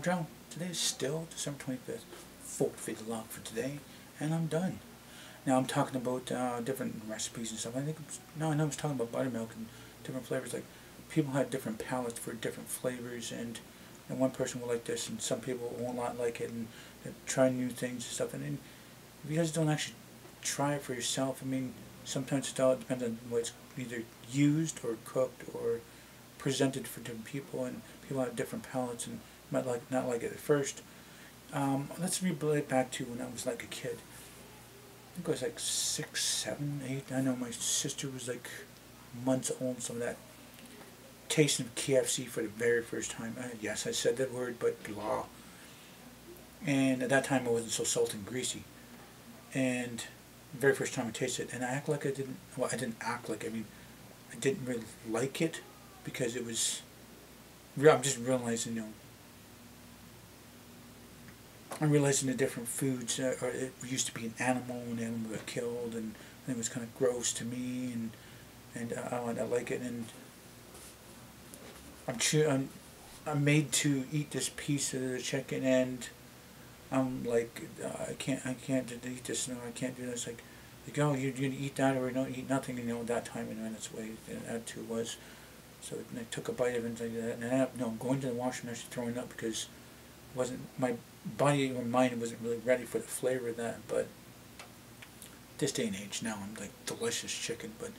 Aboriginal. Today is still December 25th. Folk feed the log for today, and I'm done. Now I'm talking about different recipes and stuff. I know I was talking about buttermilk and different flavors. Like, people have different palates for different flavors, and one person will like this, and some people will not like it, and try new things and stuff. And then if you guys don't actually try it for yourself, I mean, sometimes it all depends on what's either used or cooked or presented for different people, and people have different palates and might not like it at first. Let's relate back to when I was like a kid. I think I was like 6, 7, 8. I know my sister was like months old. Some of that tasting of KFC for the very first time. Yes, I said that word, but blah. And at that time, I wasn't so salty and greasy. And the very first time I tasted it, and I act like I didn't. Well, I didn't act like. I mean, I didn't really like it because it was. I'm just realizing, I'm realizing the different foods, or it used to be an animal got killed, and it was kind of gross to me, and I like it, and I'm made to eat this piece of the chicken, and I'm like, I can't eat this, no, I can't do this, like oh, you're gonna eat that or don't eat nothing, at that time, and that's the way the attitude was. So I took a bite of it, and I ended up going to the washroom and actually throwing up because my body or mind wasn't really ready for the flavor of that. But this day and age now, I'm like delicious chicken, but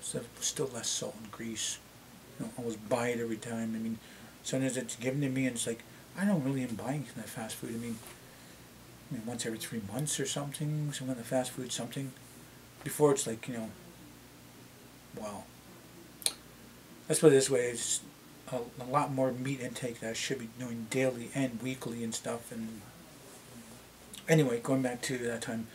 still less salt and grease. I always buy it every time. I mean, sometimes it's given to me, and it's like I don't really am buying that fast food. I mean, once every 3 months or something. Some of the fast food, something. Before it's like wow. Let's put it this way, it's a lot more meat intake that I should be doing daily and weekly and stuff. And anyway, going back to that time,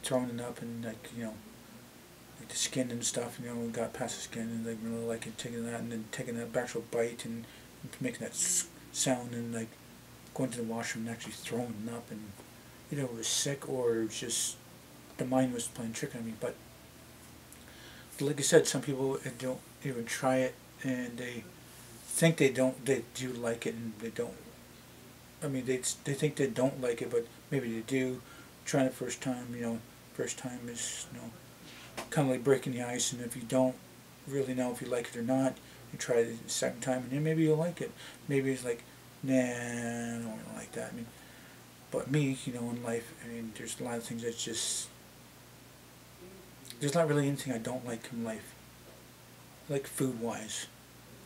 throwing it up and like the skin and stuff, we got past the skin and like really like it, taking that and then taking that actual bite and making that sound and like going to the washroom and actually throwing it up, and either it was sick or it was just the mind was playing trick on me. But like I said, some people don't even try it, and they think they do like it, and they don't. I mean, they think they don't like it, but maybe they do. Trying it first time, first time is kind of like breaking the ice, and if you don't really know if you like it or not, you try it the second time, and then maybe you'll like it. Maybe it's like, nah, I don't really like that. I mean, but me, in life, I mean, there's a lot of things that's just. There's not really anything I don't like in life. Like food-wise,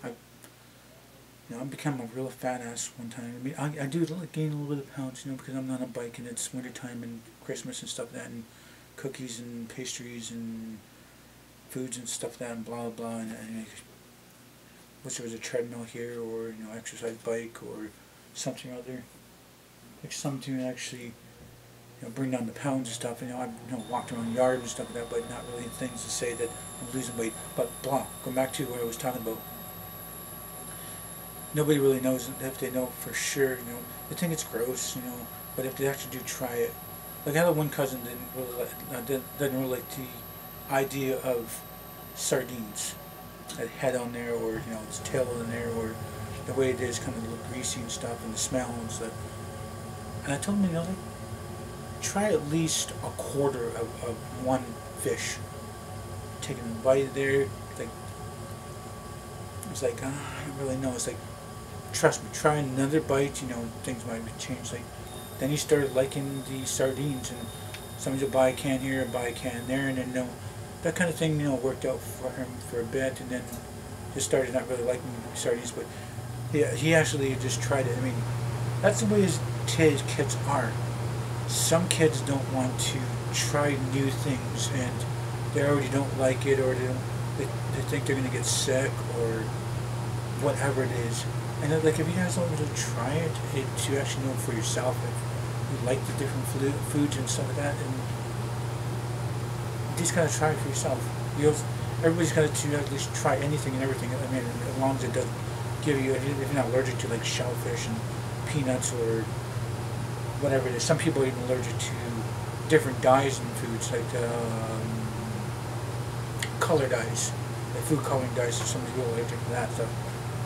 I've become a real fat ass one time. I mean, I do gain a little bit of pounds, because I'm on a bike and it's winter time and Christmas and stuff like that, and cookies and pastries and foods and stuff like that, and blah blah. And I wish there was a treadmill here, or exercise bike or something or other, like something to actually bring down the pounds and stuff. I've walked around the yard and stuff like that, but not really things to say that I'm losing weight. But blah, going back to what I was talking about. Nobody really knows if they know for sure. They think it's gross, but if they actually do try it, like I had one cousin didn't really like the idea of sardines, that head on there, or its tail in there, or the way it is, kind of look greasy and stuff, and the smell and stuff. And I told him, like, try at least a quarter of one fish. Taking a bite there, like, it's like, I don't really know. It's like, trust me, try another bite, things might change. Like, then he started liking the sardines, and somebody would buy a can here, buy a can there, and then, that kind of thing, worked out for him for a bit, and then just started not really liking sardines, but he actually just tried it. I mean, that's the way his kids are. Some kids don't want to try new things, and they already don't like it, or they think they're going to get sick, or whatever it is. And like, if you guys don't really try it to actually know for yourself if you like the different foods and stuff like that, and you just gotta try it for yourself. Everybody's got to at least try anything and everything. I mean, as long as it doesn't give you, if you're not allergic to like shellfish and peanuts or whatever it is. Some people are even allergic to different dyes in foods, like color dyes, like food coloring dyes. So some people are allergic to that stuff.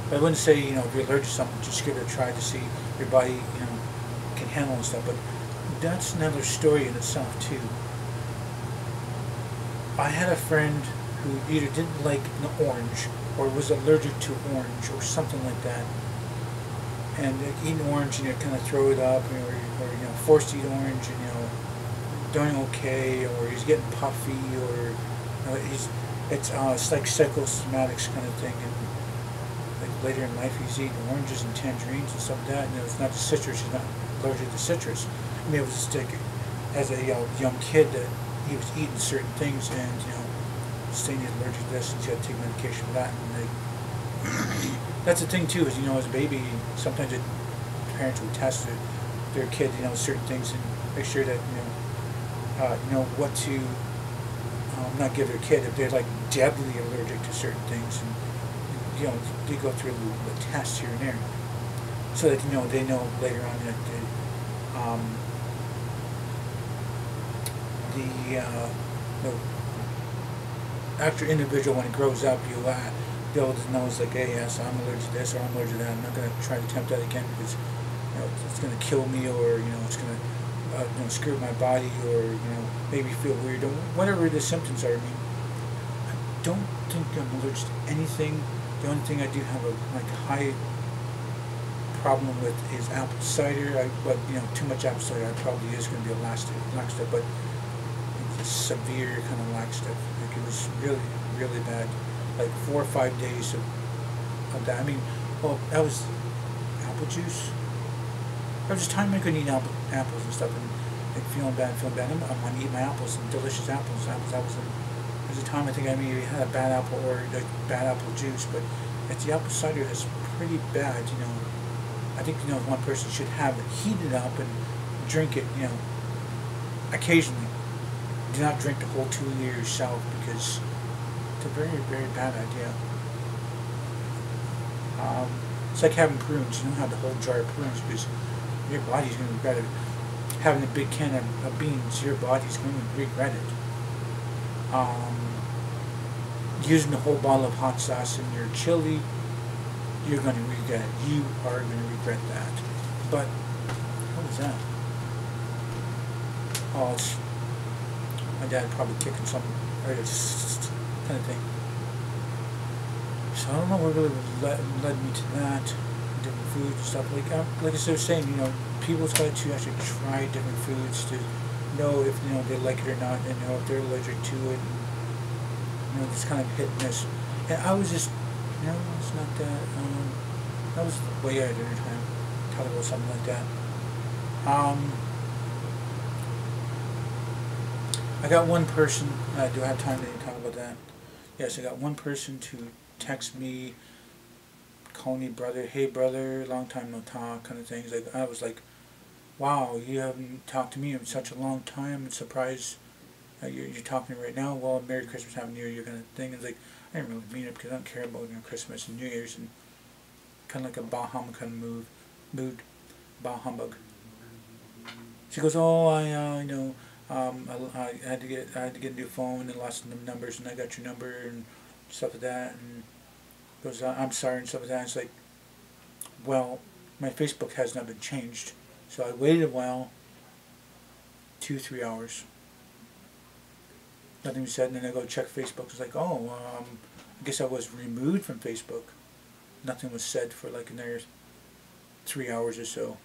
But I wouldn't say, you know, if you're allergic to something, just give it a try to see your body, you know, can handle and stuff. But that's another story in itself too. I had a friend who either didn't like an orange or was allergic to orange or something like that. And eating orange, you know, kind of throw it up, or you know, forced to eat orange, and you know, doing okay, or he's getting puffy, or you know, it's like psychosomatics kind of thing. And like later in life, he's eating oranges and tangerines and stuff like that. And it's not the citrus; he's not allergic to citrus. I mean, it was just like as a young kid that he was eating certain things, and you know, saying he's allergic to this, and he had to take medication for that. And like, that's the thing too, is you know, as a baby, sometimes parents would test their kid, you know, certain things, and make sure that you know what to not give their kid if they're like deadly allergic to certain things, and you know, they go through a test here and there, so that you know they know later on that the actual individual, when it grows up, they'll know it's like, hey, yes, I'm allergic to this, or I'm allergic to that. I'm not going to try to attempt that again, because you know it's going to kill me, or you know it's going to you know, screw my body, or you know, make me feel weird, or whatever the symptoms are. I mean, I don't think I'm allergic to anything. The only thing I do have a like high problem with is apple cider. But you know, too much apple cider, I probably is going to be a laxative, but it's a severe kind of laxative. Like it was really, really bad. Like 4 or 5 days of that. I mean, well, that was apple juice. There was a time I couldn't eat apples and stuff, and like feeling bad. I want to eat my apples, and delicious apples. There was a time I think I maybe had a bad apple, or like bad apple juice, but it's the apple cider that's pretty bad. You know, I think you know one person should have it heated up and drink it. You know, occasionally. Do not drink the whole 2 liter yourself, because it's a very, very bad idea. It's like having prunes. You don't have the whole jar of prunes, because your body's going to regret it. Having a big can of beans, your body's going to regret it. Using the whole bottle of hot sauce in your chili, you're going to regret it. You are going to regret that. But, what was that? Oh, it's my dad probably kicking something, or it's kind of thing. So I don't know what really led me to that. Different foods and stuff. Like I was saying, you know, people's got to actually try different foods to know if you know they like it or not, and know if they're allergic to it. And, you know, this kind of hit and miss. And I was just, you know, it's not that. That was way out of dinner time. Talk about something like that. I got one person. Do I have time to talk about that? Yes, I got one person to text me, call me brother. Hey brother, long time no talk, kind of things. Like I was like, wow, you haven't talked to me in such a long time. I'm surprised you're talking to me right now. Well, Merry Christmas, Happy New Year, kind of thing. It's like I didn't really mean it, because I don't care about Christmas and New Year's, and kind of like a bah humbug kind of mood, bah humbug. She goes, oh, I know. I had to get a new phone and lost some numbers, and I got your number and stuff like that. And goes, I'm sorry and stuff like that. And it's like, well, my Facebook has not been changed, so I waited a while, 2-3 hours. Nothing was said, and then I go check Facebook. It's like, oh, I guess I was removed from Facebook. Nothing was said for like another 3 hours or so.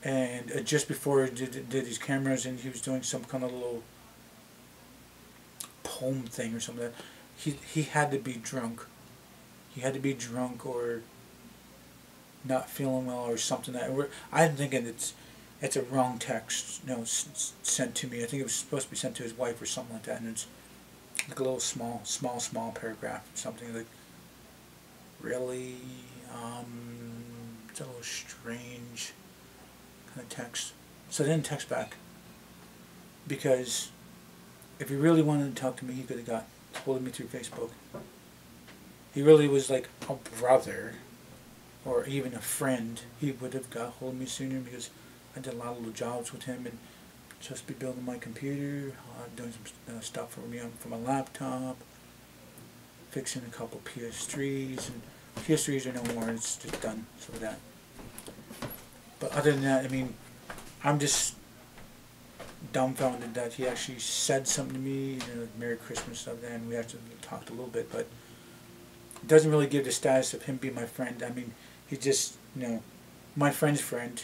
And just before he did these cameras, and he was doing some kind of little poem thing or something like that. He had to be drunk. He had to be drunk or not feeling well or something. I'm thinking it's a wrong text, you know, sent to me. I think it was supposed to be sent to his wife or something like that, and it's like a little small paragraph, something like, really, it's a little strange kind of text. So I didn't text back, because if he really wanted to talk to me, he could have got hold of me through Facebook. He really was like a brother, or even a friend. He would have got hold of me sooner, because I did a lot of little jobs with him, and just be building my computer, doing some stuff for me for my laptop, fixing a couple PS3s, and PS3s are no more, it's just done, so that. But other than that, I mean, I'm just dumbfounded that he actually said something to me, Merry Christmas stuff, and we actually talked a little bit, but it doesn't really give the status of him being my friend. I mean, he's just, my friend's friend,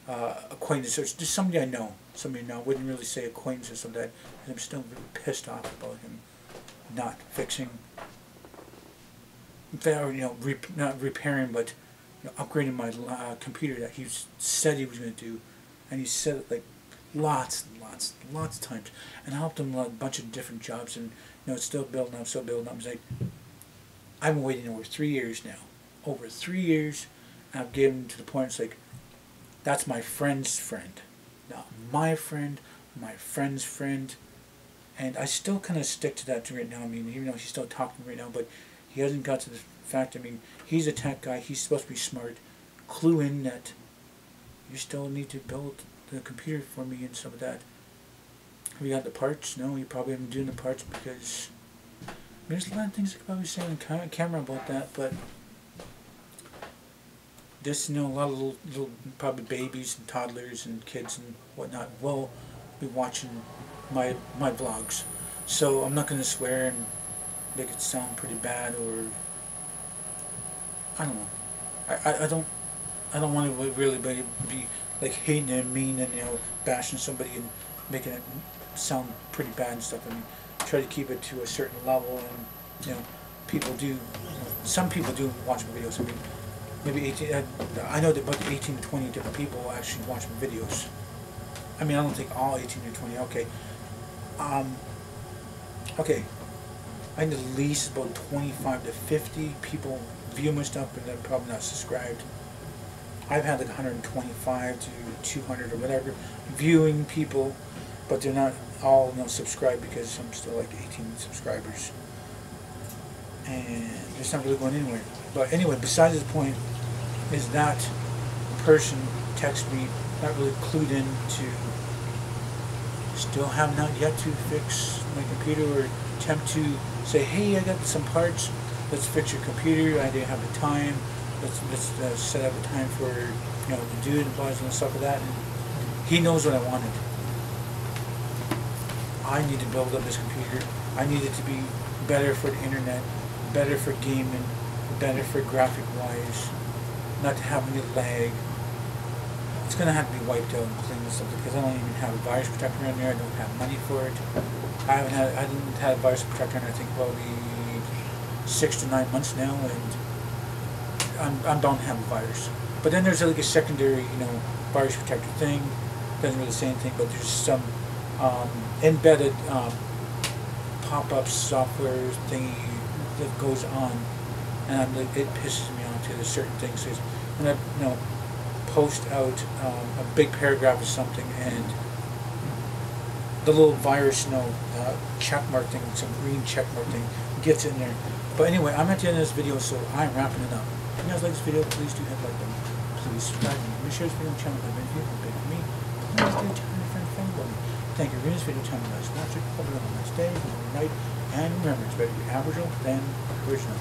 acquaintance, or just somebody I know. I wouldn't really say acquaintance or something like that, and I'm still really pissed off about him not fixing, or, not repairing, but upgrading my computer that he said he was going to do, and he said it like lots of times, and I helped him a bunch of different jobs, and it's still building up, I was like, I've been waiting over 3 years now, and I've given to the point, it's like, that's my friend's friend, not my friend, my friend's friend, and I still kind of stick to that right now. I mean, even though he's still talking right now, but he hasn't got to the fact, I mean, he's a tech guy, he's supposed to be smart, clue in that you still need to build the computer for me and some of that. Have you got the parts? No, you probably haven't been doing the parts because there's a lot of things I could probably say on camera about that, but this, a lot of little probably babies and toddlers and kids and whatnot will be watching my vlogs, so I'm not going to swear and make it sound pretty bad, or I don't know. I don't want to really be like hating and mean and bashing somebody and making it sound pretty bad and stuff. I mean, try to keep it to a certain level, and people do. Some people do watch my videos. I mean, maybe 18. I know that about 18 to 20 different people actually watch my videos. I mean, I don't think all 18 or 20. Okay. Okay. I think at least about 25 to 50 people view my stuff, but they're probably not subscribed. I've had like 125 to 200 or whatever viewing people, but they're not all subscribed because I'm still like 18 subscribers, and it's not really going anywhere. But anyway, besides the point is that person texted me, not really clued in to, still have not yet to fix my computer or attempt to say, hey, I got some parts, let's fix your computer, I didn't have the time, let's set up a time for to do it and stuff like that. And he knows what I wanted. I need to build up this computer. I need it to be better for the internet, better for gaming, better for graphic wise, not to have any lag. It's gonna have to be wiped out and cleaned and stuff because I don't even have a virus protector on there. I don't have money for it. I didn't have a virus protector in I think probably 6 to 9 months now, and I'm bound to have a virus. But then there's like a secondary, virus protector thing. Doesn't really say anything, but there's some embedded pop-up software thingy that goes on, and it pisses me off too. There's certain things. When I post out a big paragraph or something, and the little virus, check mark thing, some green check mark thing, gets in there. But anyway, I'm at the end of this video, so I'm wrapping it up. If you guys like this video, please do hit like button. Please subscribe and share this video on the channel. If you've been big for me, please do tell your friend about me. Thank you for this video. Tell me guys watch it. Hope you have a nice day, a nice night, and remember, it's better to be Aboriginal than original.